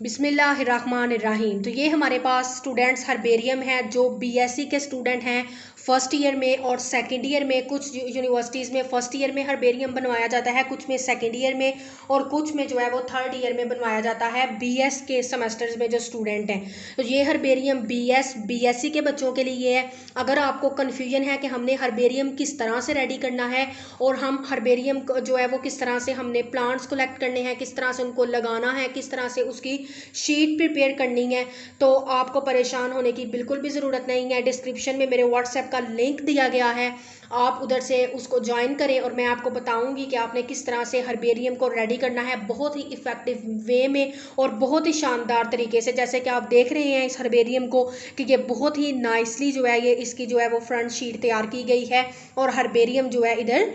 बिस्मिल्लाहिर्रहमानिर्रहीम। तो ये हमारे पास स्टूडेंट्स हर्बेरियम है जो बीएससी के स्टूडेंट हैं फ़र्स्ट ईयर में और सेकंड ईयर में। कुछ यूनिवर्सिटीज़ में फ़र्स्ट ईयर में हर्बेरियम बनवाया जाता है, कुछ में सेकंड ईयर में और कुछ में जो है वो थर्ड ईयर में बनवाया जाता है बीएस के सेमेस्टर्स में जो स्टूडेंट हैं। तो ये हर्बेरियम बीएससी के बच्चों के लिए है। अगर आपको कन्फ्यूजन है कि हमने हर्बेरियम किस तरह से रेडी करना है और हम हर्बेरियम जो है वो किस तरह से हमने प्लांट्स कलेक्ट करने हैं, किस तरह से उनको लगाना है, किस तरह से उसकी शीट प्रिपेयर करनी है, तो आपको परेशान होने की बिल्कुल भी ज़रूरत नहीं है। डिस्क्रिप्शन में मेरे व्हाट्सएप का लिंक दिया गया है, आप उधर से उसको ज्वाइन करें और मैं आपको बताऊंगी कि आपने किस तरह से हर्बेरियम को रेडी करना है बहुत ही इफ़ेक्टिव वे में और बहुत ही शानदार तरीके से। जैसे कि आप देख रहे हैं इस हर्बेरियम को कि ये बहुत ही नाइसली जो है ये इसकी जो है वो फ्रंट शीट तैयार की गई है और हर्बेरियम जो है इधर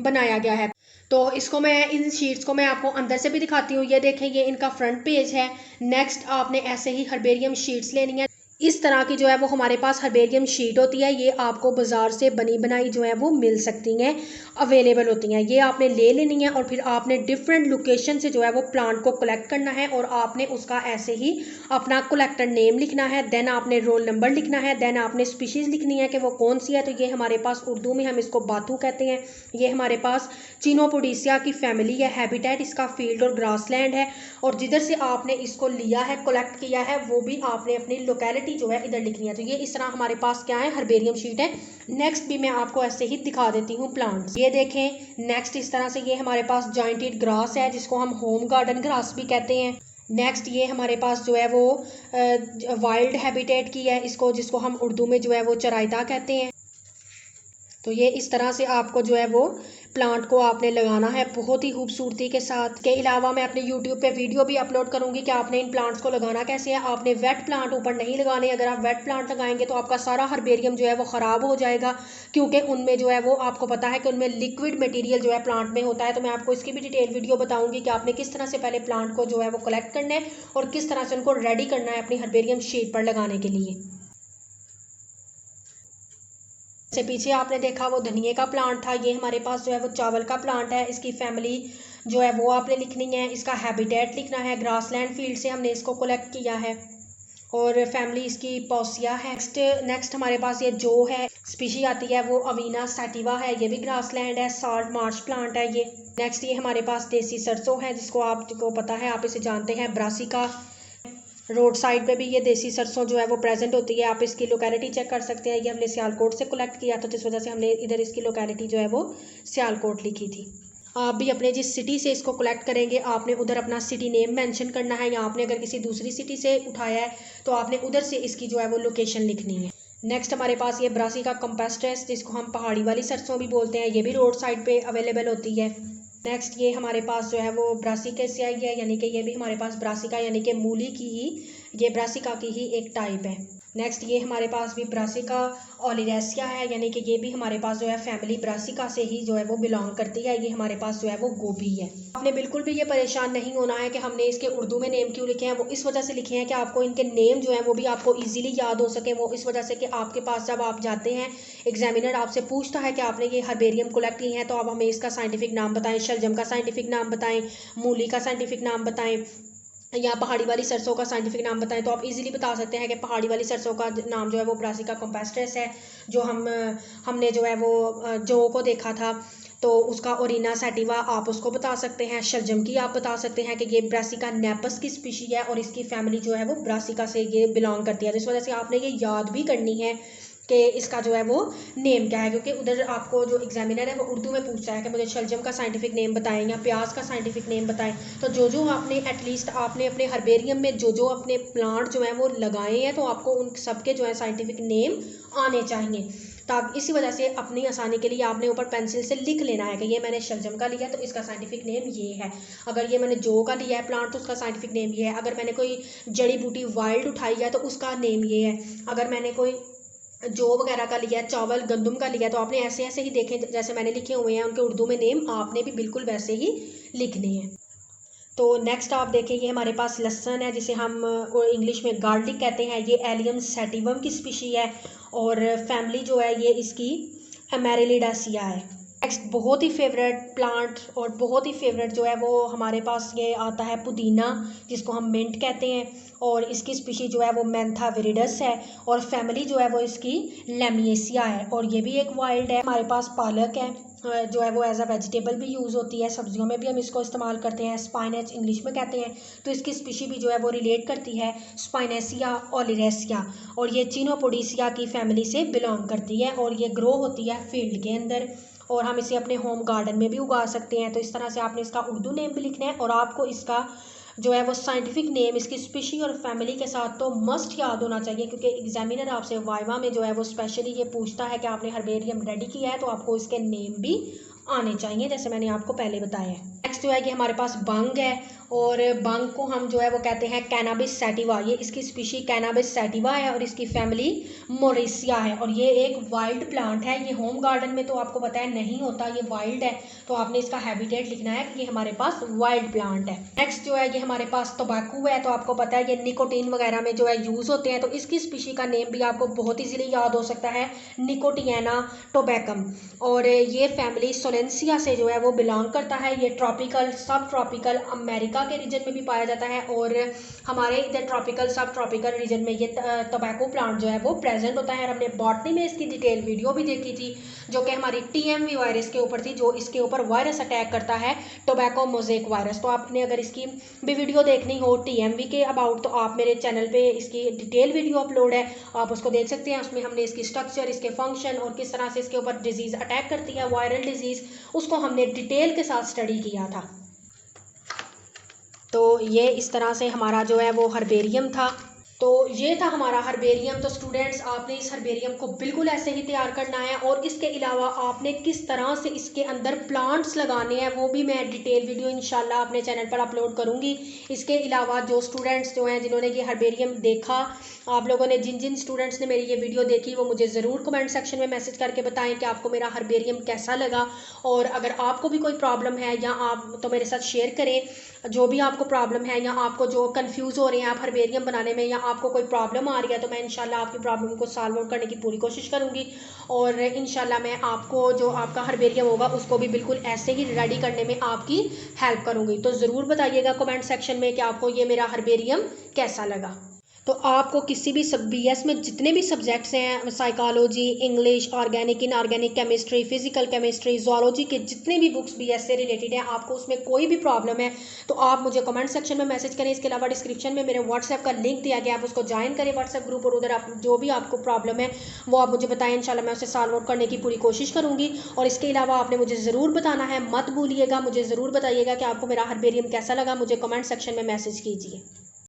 बनाया गया है। तो इसको मैं इन शीट्स को मैं आपको अंदर से भी दिखाती हूँ। ये देखें, ये इनका फ्रंट पेज है। नेक्स्ट आपने ऐसे ही हर्बेरियम शीट्स लेनी है। इस तरह की जो है वो हमारे पास हर्बेरियम शीट होती है, ये आपको बाज़ार से बनी बनाई जो है वो मिल सकती हैं, अवेलेबल होती हैं। ये आपने ले लेनी है और फिर आपने डिफरेंट लोकेशन से जो है वो प्लांट को कलेक्ट करना है और आपने उसका ऐसे ही अपना कलेक्टर नेम लिखना है, देन आपने रोल नंबर लिखना है, देन आपने स्पीशीज़ लिखनी है कि वो कौन सी है। तो ये हमारे पास उर्दू में हम इसको बाथू कहते हैं। ये हमारे पास चिनोपोडिसिया की फैमिली है। हैबिटेट इसका फील्ड और ग्रासलैंड है और जिधर से आपने इसको लिया है, कलेक्ट किया है, वो भी आपने अपनी लोकेलिटी जो है इधर लिखनी है। तो ये इस तरह हमारे पास क्या है, हर्बेरियम शीट है। नेक्स्ट भी मैं आपको ऐसे ही दिखा देती हूँ प्लांट्स। ये देखें, नेक्स्ट इस तरह से ये हमारे पास जॉइंटेड ग्रास है जिसको हम होम गार्डन ग्रास भी कहते हैं। नेक्स्ट ये हमारे पास जो है वो वाइल्ड हैबिटेट की है, इसको जिसको हम उर्दू में जो है वो चराइदा कहते हैं। तो ये इस तरह से आपको जो है वो प्लांट को आपने लगाना है बहुत ही खूबसूरती के साथ। के अलावा मैं अपने यूट्यूब पे वीडियो भी अपलोड करूंगी कि आपने इन प्लांट्स को लगाना कैसे है। आपने वेट प्लांट ऊपर नहीं लगाने। अगर आप वेट प्लांट लगाएंगे तो आपका सारा हर्बेरियम जो है वो ख़राब हो जाएगा, क्योंकि उनमें जो है वो आपको पता है कि उनमें लिक्विड मटीरियल जो है प्लांट में होता है। तो मैं आपको इसकी भी डिटेल वीडियो बताऊँगी कि आपने किस तरह से पहले प्लांट को जो है वो कलेक्ट करना है और किस तरह से उनको रेडी करना है अपनी हर्बेरियम शीट पर लगाने के लिए। से पीछे आपने देखा वो धनिए का प्लांट था, ये हमारे पास जो है वो चावल का प्लांट है। इसकी फैमिली जो है वो आपने लिखनी है, इसका हैबिटेट लिखना है। ग्रासलैंड फील्ड से हमने इसको कलेक्ट किया है और फैमिली इसकी पॉसिया है। नेक्स्ट हमारे पास ये जो है स्पीशी आती है वो अवीना सैटिवा है, ये भी ग्रासलैंड है। साल्ट मार्श प्लांट है ये। नेक्स्ट ये हमारे पास देसी सरसों है जिसको आपको पता है, आप इसे जानते हैं, ब्रासिका। रोड साइड पे भी ये देसी सरसों जो है वो प्रेजेंट होती है। आप इसकी लोकेलिटी चेक कर सकते हैं। ये हमने सियालकोट से कलेक्ट किया था, जिस वजह से हमने इधर इसकी लोकेलिटी जो है वो सियालकोट लिखी थी। आप भी अपने जिस सिटी से इसको कलेक्ट करेंगे आपने उधर अपना सिटी नेम मेंशन करना है, या आपने अगर किसी दूसरी सिटी से उठाया है तो आपने उधर से इसकी जो है वो लोकेशन लिखनी है। नेक्स्ट हमारे पास ये ब्रासिका कंपेस्ट्रेस जिसको हम पहाड़ी वाली सरसों भी बोलते हैं, ये भी रोड साइड पे अवेलेबल होती है। नेक्स्ट ये हमारे पास जो है वो ब्रासिकेसिया है, यानी कि ये भी हमारे पास ब्रासिका यानी कि मूली की ही, ये ब्रासिका की ही एक टाइप है। नेक्स्ट ये हमारे पास भी ब्रासिका ओलिरेसिया है, यानी कि ये भी हमारे पास जो है फैमिली ब्रासिका से ही जो है वो बिलोंग करती है। ये हमारे पास जो है वो गोभी है। आपने बिल्कुल भी ये परेशान नहीं होना है कि हमने इसके उर्दू में नेम क्यों लिखे हैं। वो इस वजह से लिखे हैं कि आपको इनके नेम जो है वो भी आपको ईजिली याद हो सके। वो इस वजह से कि आपके पास जब आप जाते हैं, एग्जामिनर आपसे पूछता है कि आपने ये हर्बेरियम कलेक्ट की है तो आप हमें इसका साइंटिफिक नाम बताएं, शलजम का साइंटिफिक नाम बताएं, मूली का साइंटिफिक नाम बताएं या पहाड़ी वाली सरसों का साइंटिफिक नाम बताएं, तो आप इजीली बता सकते हैं कि पहाड़ी वाली सरसों का नाम जो है वो ब्रासिका कंपेस्ट्रेस है। जो हमने जो है वो जो को देखा था तो उसका ओरिना सैटिवा आप उसको बता सकते हैं। शलजम की आप बता सकते हैं कि ये ब्रासिका नेपस की स्पीशी है और इसकी फैमिली जो है वो ब्रासिका से ये बिलोंग करती है। जिस वजह से आपने ये याद भी करनी है कि इसका जो है वो नेम क्या है, क्योंकि उधर आपको जो एग्जामिनर है वो उर्दू में पूछता है कि मुझे शलजम का साइंटिफिक नेम बताएं या प्याज का साइंटिफिक नेम बताएं। तो जो आपने एटलीस्ट आपने अपने हर्बेरियम में जो अपने प्लांट जो हैं वो लगाए हैं तो आपको उन सबके जो है साइंटिफिक नेम आने चाहिए। ताकि इसी वजह से अपनी आसानी के लिए आपने ऊपर पेंसिल से लिख लेना है कि ये मैंने शलजम का लिया तो इसका साइंटिफिक नेम ये है। अगर ये मैंने जो का लिया है प्लांट तो उसका साइंटिफिक नेम ये है। अगर मैंने कोई जड़ी बूटी वाइल्ड उठाई है तो उसका नेम ये है। अगर मैंने कोई जो वगैरह का लिया है, चावल गंदम का लिया, तो आपने ऐसे ऐसे ही देखें जैसे मैंने लिखे हुए हैं उनके उर्दू में नेम आपने भी बिल्कुल वैसे ही लिखने हैं। तो नेक्स्ट आप देखें, ये हमारे पास लहसुन है जिसे हम इंग्लिश में गार्लिक कहते हैं। ये एलियम सैटिवम की स्पीशी है और फैमिली जो है ये इसकी अमेरिलिडासिया है। नेक्स्ट बहुत ही फेवरेट प्लांट और बहुत ही फेवरेट जो है वो हमारे पास ये आता है पुदीना, जिसको हम मिंट कहते हैं, और इसकी स्पीशी जो है वो मैंथा विरिडस है, और फैमिली जो है वो इसकी लेमिएसिया है, और ये भी एक वाइल्ड है। हमारे पास पालक है जो है वो एज अ वेजिटेबल भी यूज़ होती है, सब्जियों में भी हम इसको इस्तेमाल करते हैं, स्पाइनेच इंग्लिश में कहते हैं। तो इसकी स्पीशी भी जो है वो रिलेट करती है स्पाइनेसिया ओलिरेसिया, और ये चिनोपोडिसिया की फैमिली से बिलोंग करती है, और ये ग्रो होती है फील्ड के अंदर, और हम इसे अपने होम गार्डन में भी उगा सकते हैं। तो इस तरह से आपने इसका उर्दू नेम भी लिखना है, और आपको इसका जो है वो साइंटिफिक नेम इसकी स्पीशी और फैमिली के साथ तो मस्ट याद होना चाहिए, क्योंकि एग्जामिनर आपसे वाइवा में जो है वो स्पेशली ये पूछता है कि आपने हर्बेरियम रेडी किया है, तो आपको इसके नेम भी आने चाहिए, जैसे मैंने आपको पहले बताया है। नेक्स्ट जो है कि हमारे पास बंग है, और बंग को हम जो है वो कहते हैं कैनाबिस सैटिवा। ये इसकी स्पीशी कैनाबिस सैटिवा है, और इसकी फैमिली मोरेसिया है, और ये एक वाइल्ड प्लांट है। ये होम गार्डन में तो आपको पता है नहीं होता, ये वाइल्ड है, तो आपने इसका हैबिटेट लिखना है कि ये हमारे पास वाइल्ड प्लांट है। नेक्स्ट जो है ये हमारे पास तंबाकू है, तो आपको पता है ये निकोटीन वगैरह में जो है यूज़ होते हैं, तो इसकी स्पीशी का नेम भी आपको बहुत ईजिली याद हो सकता है, निकोटियाना टोबैकम, और ये फैमिली सोलेंसिया से जो है वो बिलोंग करता है। ये ट्रॉपिकल सब ट्रॉपिकल अमेरिका के रीजन में भी पाया जाता है, और हमारे इधर ट्रॉपिकल सब ट्रॉपिकल रीजन में ये टोबैको प्लांट जो है वो प्रेजेंट होता है। और हमने बॉटनी में इसकी डिटेल वीडियो भी देखी थी, जो कि हमारी TMV वायरस के ऊपर थी, जो इसके ऊपर वायरस अटैक करता है, टोबैको मोज़ेक वायरस। तो आपने अगर इसकी भी वीडियो देखनी हो TMV के अबाउट, तो आप मेरे चैनल पे इसकी डिटेल वीडियो अपलोड है, आप उसको देख सकते हैं। उसमें हमने इसकी स्ट्रक्चर, इसके फंक्शन और किस तरह से इसके ऊपर डिजीज़ अटैक करती है, वायरल डिजीज़, उसको हमने डिटेल के साथ स्टडी किया था। तो ये इस तरह से हमारा जो है वो हर्बेरियम था। तो ये था हमारा हर्बेरियम। तो स्टूडेंट्स, आपने इस हर्बेरियम को बिल्कुल ऐसे ही तैयार करना है, और इसके अलावा आपने किस तरह से इसके अंदर प्लांट्स लगाने हैं वो भी मैं डिटेल वीडियो इंशाल्लाह अपने चैनल पर अपलोड करूँगी। इसके अलावा जो स्टूडेंट्स जो हैं जिन्होंने ये हर्बेरियम देखा, आप लोगों ने जिन जिन स्टूडेंट्स ने मेरी ये वीडियो देखी, वो मुझे ज़रूर कमेंट सेक्शन में मैसेज करके बताएं कि आपको मेरा हर्बेरियम कैसा लगा। और अगर आपको भी कोई प्रॉब्लम है या आप तो मेरे साथ शेयर करें जो भी आपको प्रॉब्लम है, या आपको जो कंफ्यूज हो रहे हैं आप हर्बेरियम बनाने में, या आपको कोई प्रॉब्लम आ रही है, तो मैं इंशाल्लाह आपकी प्रॉब्लम को सॉल्व आउट करने की पूरी कोशिश करूँगी। और इंशाल्लाह मैं आपको जो आपका हर्बेरियम होगा उसको भी बिल्कुल ऐसे ही रेडी करने में आपकी हेल्प करूँगी। तो ज़रूर बताइएगा कमेंट सेक्शन में कि आपको ये मेरा हर्बेरियम कैसा लगा। तो आपको किसी भी BS में जितने भी सब्जेक्ट्स हैं, psychology, English, organic, inorganic chemistry, physical chemistry, zoology के जितने भी बुक्स BS से रिलेटेड हैं, आपको उसमें कोई भी प्रॉब्लम है तो आप मुझे कमेंट सेक्शन में मैसेज करें। इसके अलावा डिस्क्रिप्शन में मेरे व्हाट्सएप का लिंक दिया गया, आप उसको ज्वाइन करें व्हाट्सएप ग्रुप, और उधर आप जो भी आपको प्रॉब्लम है वो आप मुझे बताएं, इंशाल्लाह मैं उसे सॉल्व आउट करने की पूरी कोशिश करूँगी। और इसके अलावा आपने मुझे ज़रूर बताना है, मत भूलिएगा, मुझे ज़रूर बताइएगा कि आपको मेरा हर्बेरियम कैसा लगा, मुझे कमेंट सेक्शन में मैसेज कीजिए।